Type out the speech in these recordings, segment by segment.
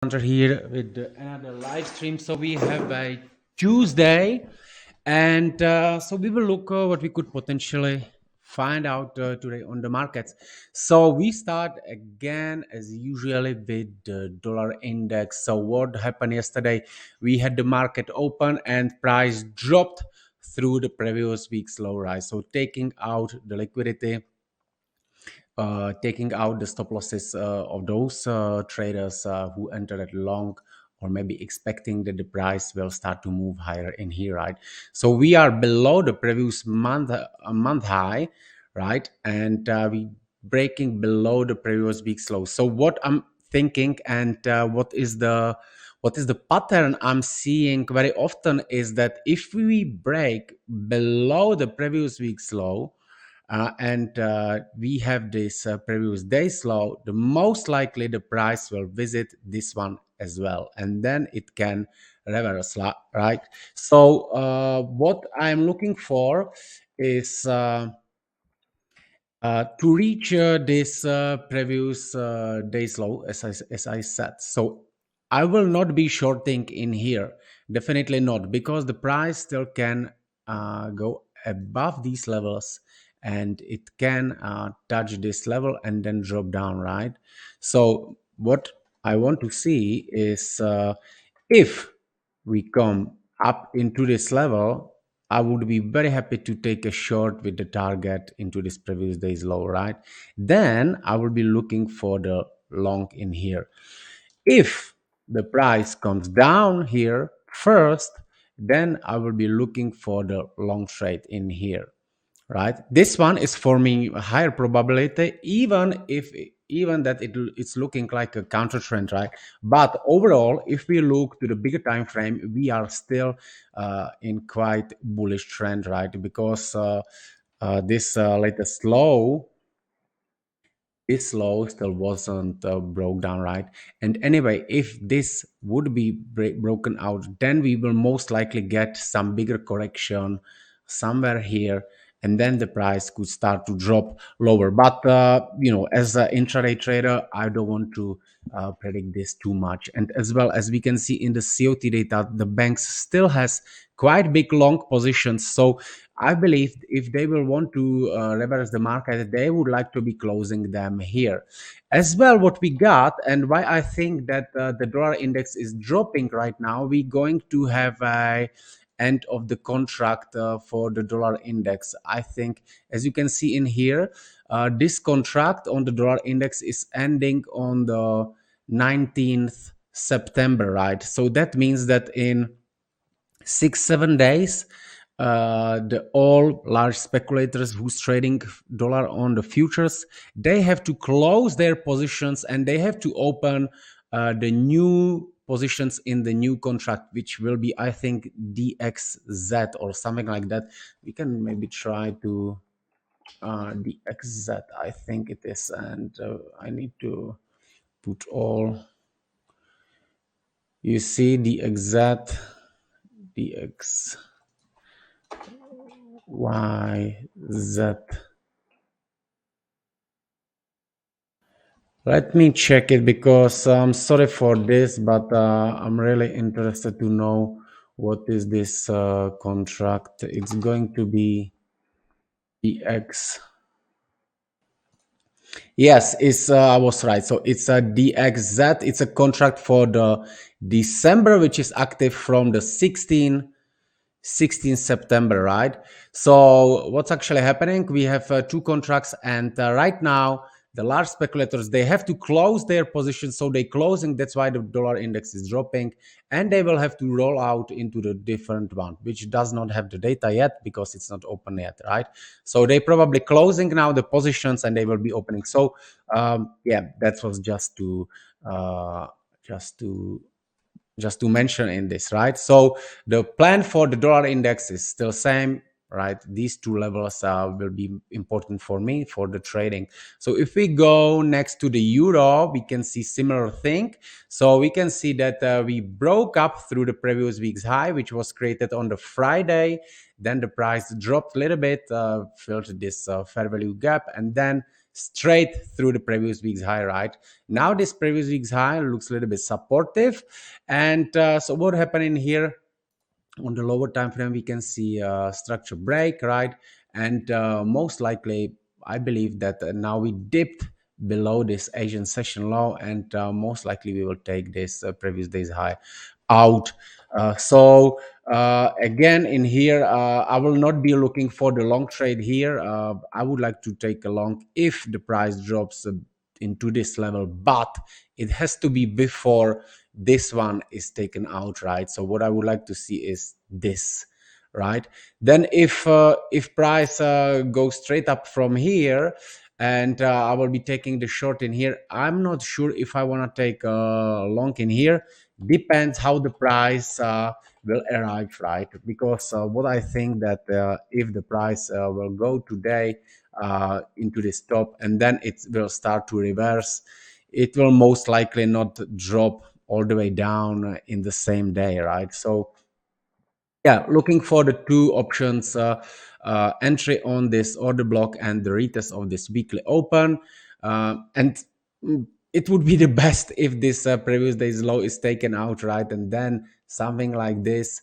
Here with another live stream. So we have a Tuesday, and so we will look what we could potentially find out today on the markets. So we start again as usually with the dollar index. So what happened yesterday? We had the market open and price dropped through the previous week's low rise. So taking out the liquidity, taking out the stop losses of those traders who entered at long, or maybe expecting that the price will start to move higher in here, right? So we are below the previous month high, right? And we breaking below the previous week's low. So what I'm thinking, and what is the pattern I'm seeing very often is that if we break below the previous week's low, and we have this previous day's low, the most likely the price will visit this one as well, and then it can reverse, right? So what I'm looking for is to reach this previous day's low, as I said. So I will not be shorting in here, definitely not, because the price still can go above these levels, and it can touch this level and then drop down, right? So what I want to see is if we come up into this level, I would be very happy to take a short with the target into this previous day's low, right? Then I will be looking for the long in here. If the price comes down here first, then I will be looking for the long trade in here, right? This one is for me a higher probability, even that it's looking like a counter trend, right? But overall, if we look to the bigger time frame, we are still in quite bullish trend, right? Because this latest low, this low still wasn't broke down, right? And anyway, if this would be broken out, then we will most likely get some bigger correction somewhere here, and then the price could start to drop lower. But as an intraday trader, I don't want to predict this too much. And as well, as we can see in the COT data, the banks still has quite big long positions. So I believe if they will want to reverse the market, they would like to be closing them here. As well, what we got, and why I think that the dollar index is dropping right now, we're going to have a end of the contract for the dollar index. I think, as you can see in here, this contract on the dollar index is ending on the 19th September, right? So that means that in 6-7 days, the all large speculators who's trading dollar on the futures, they have to close their positions and they have to open the new positions in the new contract, which will be, I think, DXZ or something like that. We can maybe try to DXZ, I think it is, and I need to put all. You see the exact DX. YZ. Let me check it, because I'm sorry for this, but I'm really interested to know what is this contract. It's going to be DX. Yes, I was right. So it's a DXZ. It's a contract for the December, which is active from the 16th September, right? So what's actually happening? We have two contracts, and right now the large speculators, they have to close their positions, so they closing. That's why the dollar index is dropping, and they will have to roll out into the different one, which does not have the data yet because it's not open yet, right? So they probably closing now the positions, and they will be opening. So yeah, that was just to mention in this, right? So the plan for the dollar index is still same, right? These two levels will be important for me for the trading. So if we go next to the euro, we can see similar thing. So we can see that we broke up through the previous week's high, which was created on the Friday. Then the price dropped a little bit, filled this fair value gap, and then straight through the previous week's high, right? Now this previous week's high looks a little bit supportive. And so what happened in here? On the lower time frame, we can see a structure break, right? And most likely, I believe that now we dipped below this Asian session low, and most likely we will take this previous day's high out. Again, in here, I will not be looking for the long trade here. I would like to take a long if the price drops into this level, but it has to be before this one is taken out, right? So what I would like to see is this, right? Then if price goes straight up from here, and I will be taking the short in here, I'm not sure if I want to take a long in here. Depends how the price will arrive, right? Because what I think that if the price will go today into this top and then it will start to reverse, it will most likely not drop all the way down in the same day, right? So yeah, looking for the two options, entry on this order block and the retest of this weekly open. And it would be the best if this previous day's low is taken out, right? And then something like this,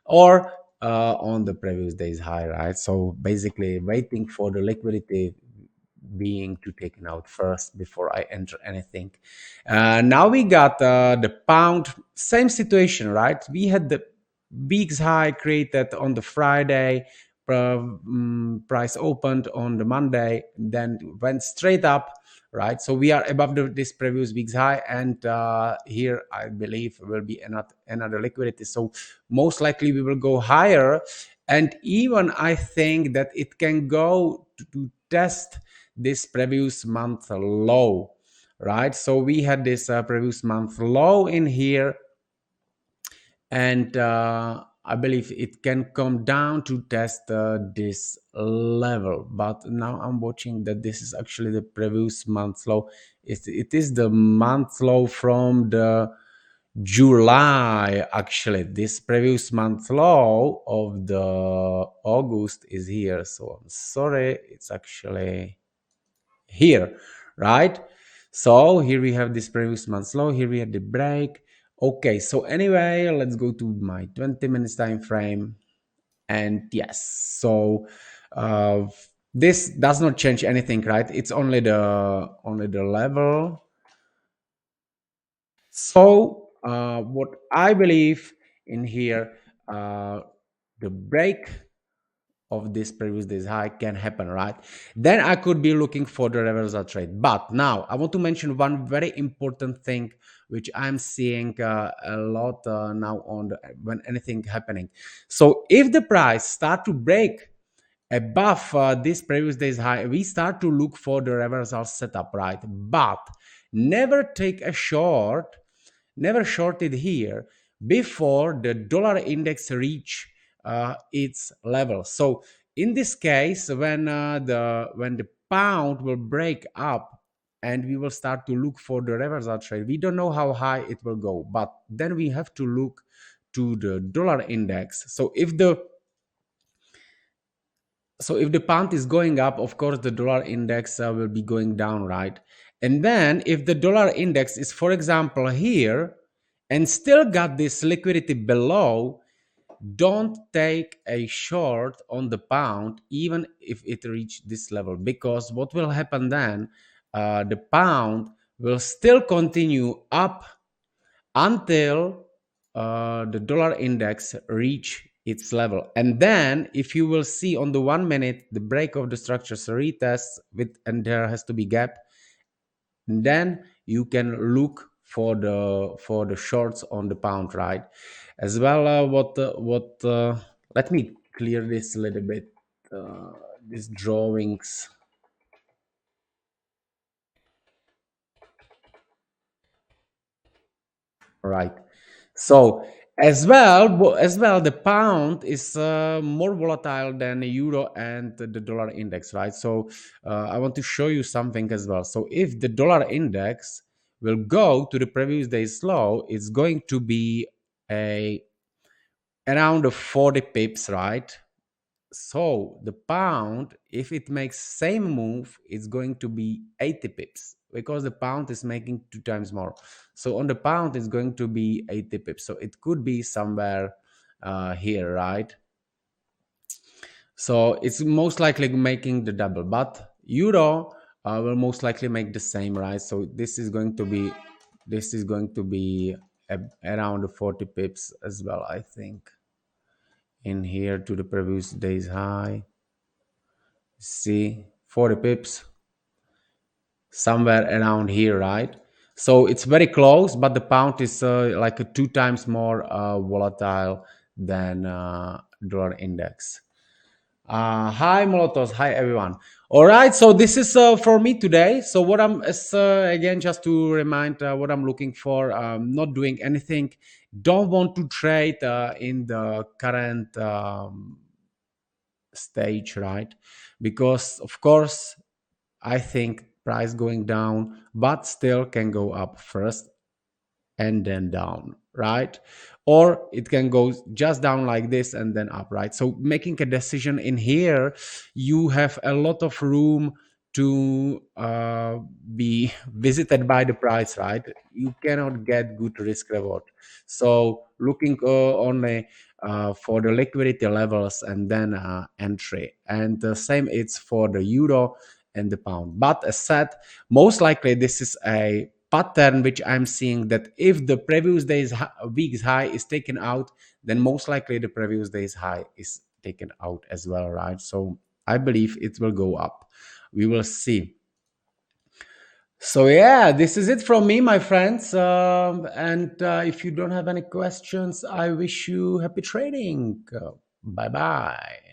or on the previous day's high, right? So basically waiting for the liquidity being to taken out first before I enter anything. Now we got the pound, same situation, right? We had the week's high created on the Friday, price opened on the Monday, then went straight up, right? So we are above this previous week's high, and here I believe will be another liquidity. So most likely we will go higher, and even I think that it can go to test this previous month low, right? So we had this previous month low in here, and I believe it can come down to test this level. But now I'm watching that this is actually the previous month low. It is the month low from the July. Actually, this previous month low of the August is here. So I'm sorry, it's actually here, right? So here we have this previous month's low, here we have the break. Okay, so anyway, let's go to my 20 minutes time frame. And yes, so uh, this does not change anything, right? It's only the level. So what I believe in here, the break of this previous day's high can happen, right? Then I could be looking for the reversal trade. But now I want to mention one very important thing which I'm seeing a lot now on when anything happening. So if the price start to break above this previous day's high, we start to look for the reversal setup, right? But never take a short, never shorted here before the dollar index reach its level. So in this case, when the pound will break up and we will start to look for the reversal trade, we don't know how high it will go, but then we have to look to the dollar index. So if the pound is going up, of course the dollar index will be going down, right? And then if the dollar index is, for example, here and still got this liquidity below, don't take a short on the pound even if it reached this level, because what will happen then, the pound will still continue up until the dollar index reach its level. And then if you will see on the 1 minute the break of the structures retest with, and there has to be gap, and then you can look for the shorts on the pound, right? As well, let me clear this a little bit, these drawings, right? So as well, the pound is more volatile than the euro and the dollar index, right? So I want to show you something as well. So if the dollar index will go to the previous day's low, it's going to be a around 40 pips, right? So the pound, if it makes same move, it's going to be 80 pips because the pound is making 2 times more. So on the pound, it's going to be 80 pips. So it could be somewhere here, right? So it's most likely making the double, but euro will most likely make the same, right? So this is going to be around 40 pips as well, I think, in here to the previous day's high. See, 40 pips somewhere around here, right? So it's very close, but the pound is like 2 times more volatile than dollar index. Hi Molotovs, hi everyone. All right, so this is for me today. So what I'm is again, just to remind what I'm looking for. Not doing anything. Don't want to trade in the current stage, right? Because of course I think price going down, but still can go up first and then down, right? Or it can go just down like this and then up, right? So making a decision in here, you have a lot of room to be visited by the price, right? You cannot get good risk reward. So looking only for the liquidity levels and then entry. And the same it's for the euro and the pound. But as said, most likely this is a pattern which I'm seeing, that if the previous day's week's high is taken out, then most likely the previous day's high is taken out as well, right? So I believe it will go up. We will see. So yeah, this is it from me, my friends. And if you don't have any questions, I wish you happy trading. Bye bye.